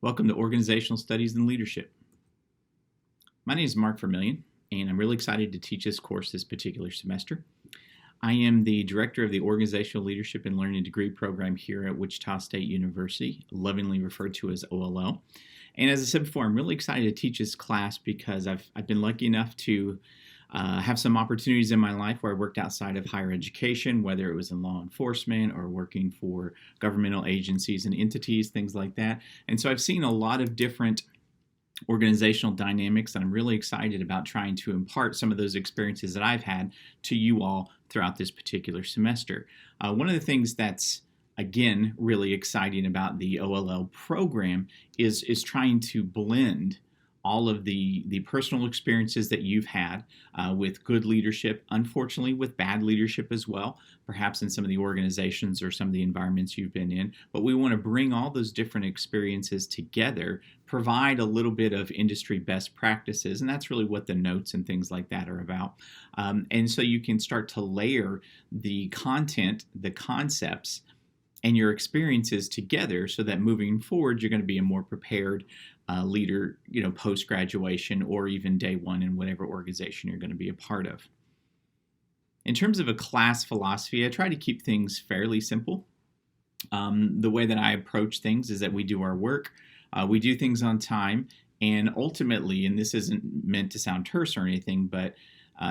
Welcome to Organizational Studies and Leadership. My name is Mark Vermillion, and I'm really excited to teach this course this particular semester. I am the director of the Organizational Leadership and Learning degree program here at Wichita State University, lovingly referred to as OLL. And as I said before, I'm really excited to teach this class because I've been lucky enough to have some opportunities in my life where I worked outside of higher education, whether it was in law enforcement or working for governmental agencies and entities, things like that. And so I've seen a lot of different organizational dynamics, and I'm really excited about trying to impart some of those experiences that I've had to you all throughout this particular semester. One of the things that's again really exciting about the OLL program is trying to blend all of the personal experiences that you've had with good leadership, unfortunately with bad leadership as well, perhaps in some of the organizations or some of the environments you've been in. But we want to bring all those different experiences together, provide a little bit of industry best practices, and that's really what the notes and things like that are about. And so you can start to layer the content, the concepts, and your experiences together so that moving forward you're going to be a more prepared leader, post-graduation or even day one in whatever organization you're going to be a part of. In terms of a class philosophy, I try to keep things fairly simple. The way that I approach things is that we do our work, we do things on time, and ultimately, and this isn't meant to sound terse or anything, but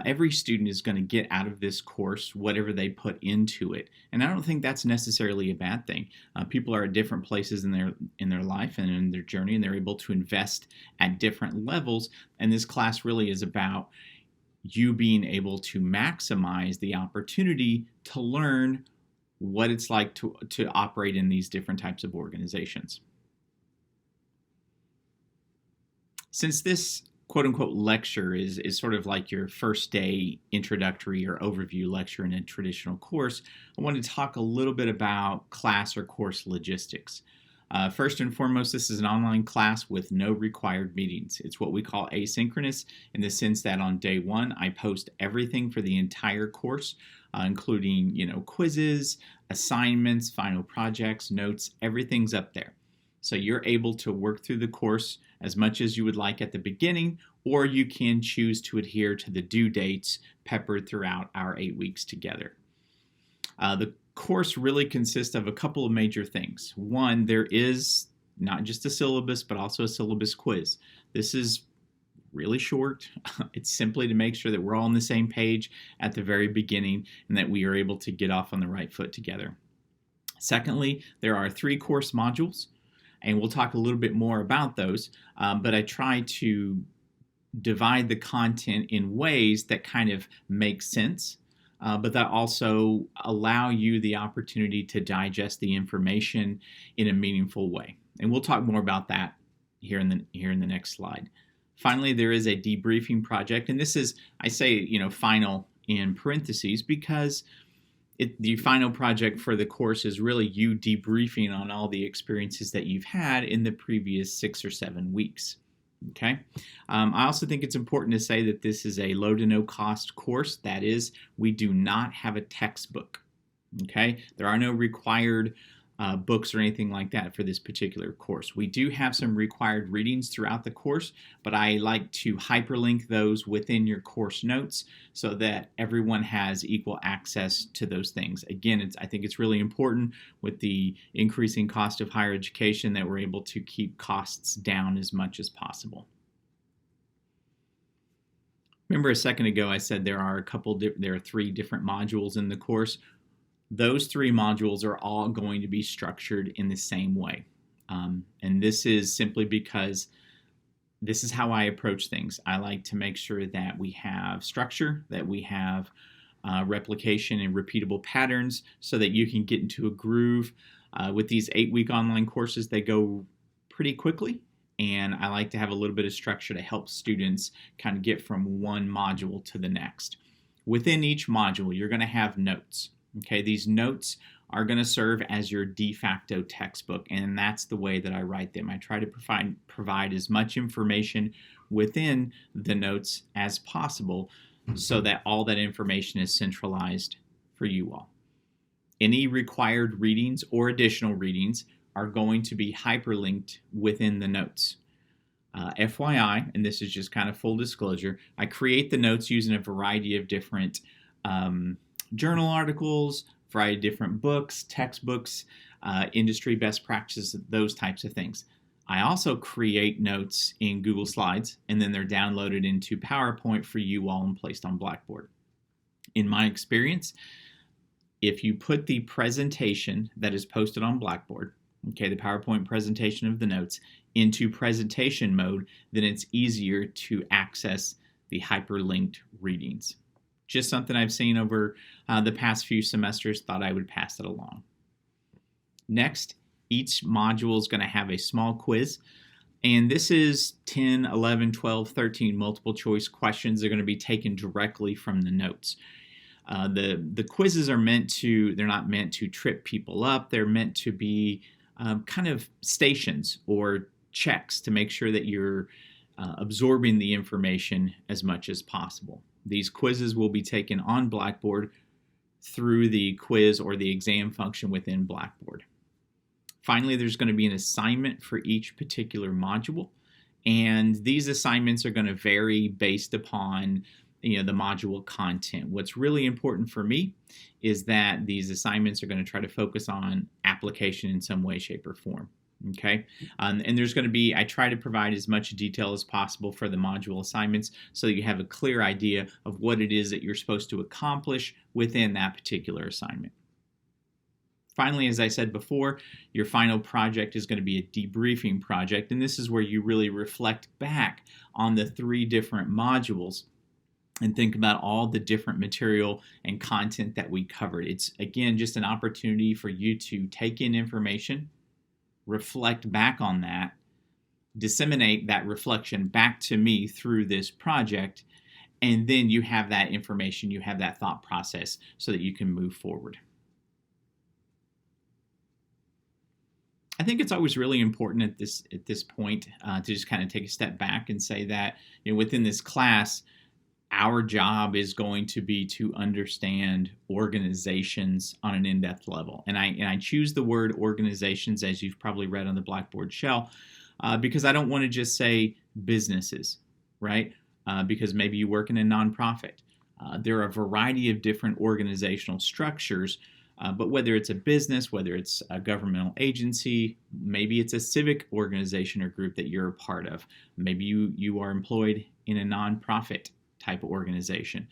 every student is going to get out of this course whatever they put into it, and I don't think that's necessarily a bad thing. People are at different places in their life and in their journey, and they're able to invest at different levels. And this class really is about you being able to maximize the opportunity to learn what it's like to operate in these different types of organizations. Since this quote-unquote lecture is sort of like your first day introductory or overview lecture in a traditional course, I want to talk a little bit about class or course logistics. First and foremost, this is an online class with no required meetings. It's what we call asynchronous in the sense that on day one, I post everything for the entire course, including quizzes, assignments, final projects, notes, everything's up there. So you're able to work through the course as much as you would like at the beginning, or you can choose to adhere to the due dates peppered throughout our 8 weeks together. The course really consists of a couple of major things. One, there is not just a syllabus, but also a syllabus quiz. This is really short. It's simply to make sure that we're all on the same page at the very beginning and that we are able to get off on the right foot together. Secondly, there are 3 course modules, and we'll talk a little bit more about those, but I try to divide the content in ways that kind of make sense, but that also allow you the opportunity to digest the information in a meaningful way. And we'll talk more about that here in the next slide. Finally, there is a debriefing project, and this is, I say, final in parentheses because the final project for the course is really you debriefing on all the experiences that you've had in the previous 6 or 7 weeks. Okay. I also think it's important to say that this is a low to no cost course. That is, we do not have a textbook. Okay. There are no required books or anything like that for this particular course. We do have some required readings throughout the course, but I like to hyperlink those within your course notes so that everyone has equal access to those things. Again, I think it's really important with the increasing cost of higher education that we're able to keep costs down as much as possible. Remember a second ago I said there are 3 different modules in the course. Those 3 modules are all going to be structured in the same way. And this is simply because this is how I approach things. I like to make sure that we have structure, that we have replication and repeatable patterns so that you can get into a groove. With these 8-week online courses, they go pretty quickly. And I like to have a little bit of structure to help students kind of get from one module to the next. Within each module, you're going to have notes. Okay, these notes are going to serve as your de facto textbook, and that's the way that I write them. I try to provide as much information within the notes as possible so that all that information is centralized for you all. Any required readings or additional readings are going to be hyperlinked within the notes. FYI, and this is just kind of full disclosure, I create the notes using a variety of different journal articles, variety of different books, textbooks, industry best practices, those types of things. I also create notes in Google Slides, and then they're downloaded into PowerPoint for you all and placed on Blackboard. In my experience, if you put the presentation that is posted on Blackboard, okay, the PowerPoint presentation of the notes, into presentation mode, then it's easier to access the hyperlinked readings. Just something I've seen over the past few semesters, thought I would pass it along. Next, each module is going to have a small quiz, and this is 10, 11, 12, 13 multiple choice questions. They're going to be taken directly from the notes. The quizzes are they're not meant to trip people up. They're meant to be kind of stations or checks to make sure that you're absorbing the information as much as possible. These quizzes will be taken on Blackboard through the quiz or the exam function within Blackboard. Finally, there's going to be an assignment for each particular module, and these assignments are going to vary based upon the module content. What's really important for me is that these assignments are going to try to focus on application in some way, shape, or form. Okay, and there's going to be, I try to provide as much detail as possible for the module assignments so that you have a clear idea of what it is that you're supposed to accomplish within that particular assignment. Finally, as I said before, your final project is going to be a debriefing project, and this is where you really reflect back on the 3 different modules and think about all the different material and content that we covered. It's, again, just an opportunity for you to take in information, reflect back on that, disseminate that reflection back to me through this project, and then you have that information, you have that thought process so that you can move forward. I think it's always really important at this point to just kind of take a step back and say that within this class, our job is going to be to understand organizations on an in-depth level. And I choose the word organizations, as you've probably read on the Blackboard shell, because I don't want to just say businesses, right? Because maybe you work in a nonprofit. There are a variety of different organizational structures, but whether it's a business, whether it's a governmental agency, maybe it's a civic organization or group that you're a part of. Maybe you are employed in a nonprofit type of organization.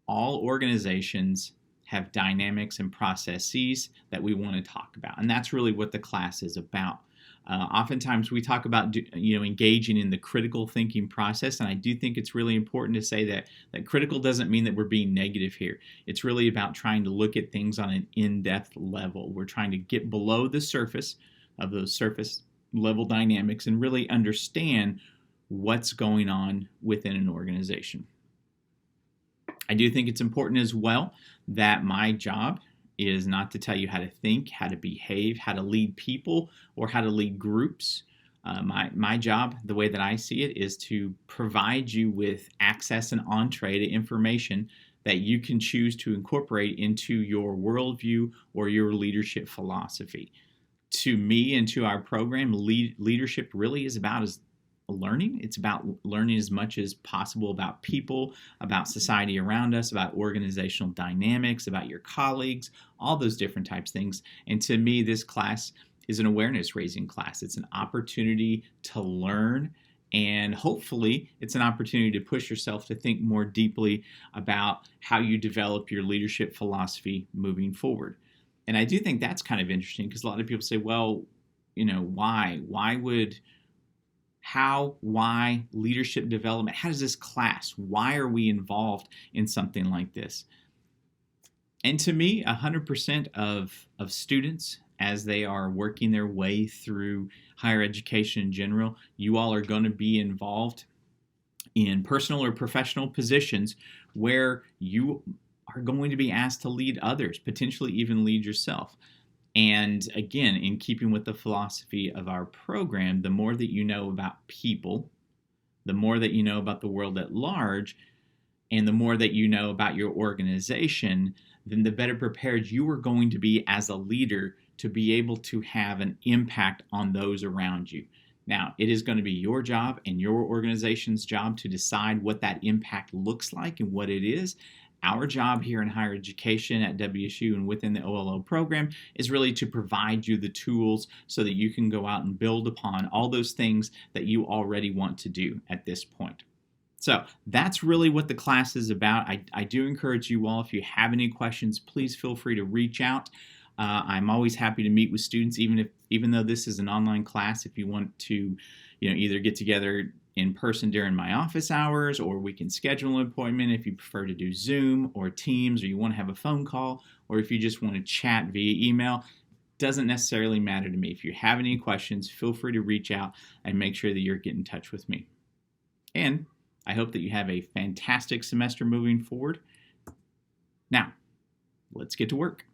All organizations have dynamics and processes that we want to talk about, and that's really what the class is about. Oftentimes we talk about engaging in the critical thinking process, and I do think it's really important to say that critical doesn't mean that we're being negative here. It's really about trying to look at things on an in-depth level. We're trying to get below the surface of those surface level dynamics and really understand what's going on within an organization. I do think it's important as well that my job is not to tell you how to think, how to behave, how to lead people, or how to lead groups. My job, the way that I see it, is to provide you with access and entree to information that you can choose to incorporate into your worldview or your leadership philosophy. To me and to our program, leadership really is about learning. It's about learning as much as possible about people, about society around us, about organizational dynamics, about your colleagues, all those different types of things. And to me, this class is an awareness raising class. It's an opportunity to learn, and hopefully it's an opportunity to push yourself to think more deeply about how you develop your leadership philosophy moving forward. And I do think that's kind of interesting because a lot of people say, well, why? Why leadership development? How does this class? Why are we involved in something like this? And to me, 100% of students, as they are working their way through higher education in general, you all are going to be involved in personal or professional positions where you are going to be asked to lead others, potentially even lead yourself. And again, in keeping with the philosophy of our program, the more that you know about people, the more that you know about the world at large, and the more that you know about your organization, then the better prepared you are going to be as a leader to be able to have an impact on those around you. Now, it is going to be your job and your organization's job to decide what that impact looks like and what it is. Our job here in higher education at WSU and within the OLO program is really to provide you the tools so that you can go out and build upon all those things that you already want to do at this point. So that's really what the class is about. I do encourage you all, if you have any questions, please feel free to reach out. I'm always happy to meet with students, even though this is an online class. If you want to, either get together in person during my office hours, or we can schedule an appointment if you prefer to do Zoom or Teams, or you want to have a phone call, or if you just want to chat via email. Doesn't necessarily matter to me. If you have any questions, feel free to reach out and make sure that you're getting in touch with me. And I hope that you have a fantastic semester moving forward. Now, let's get to work.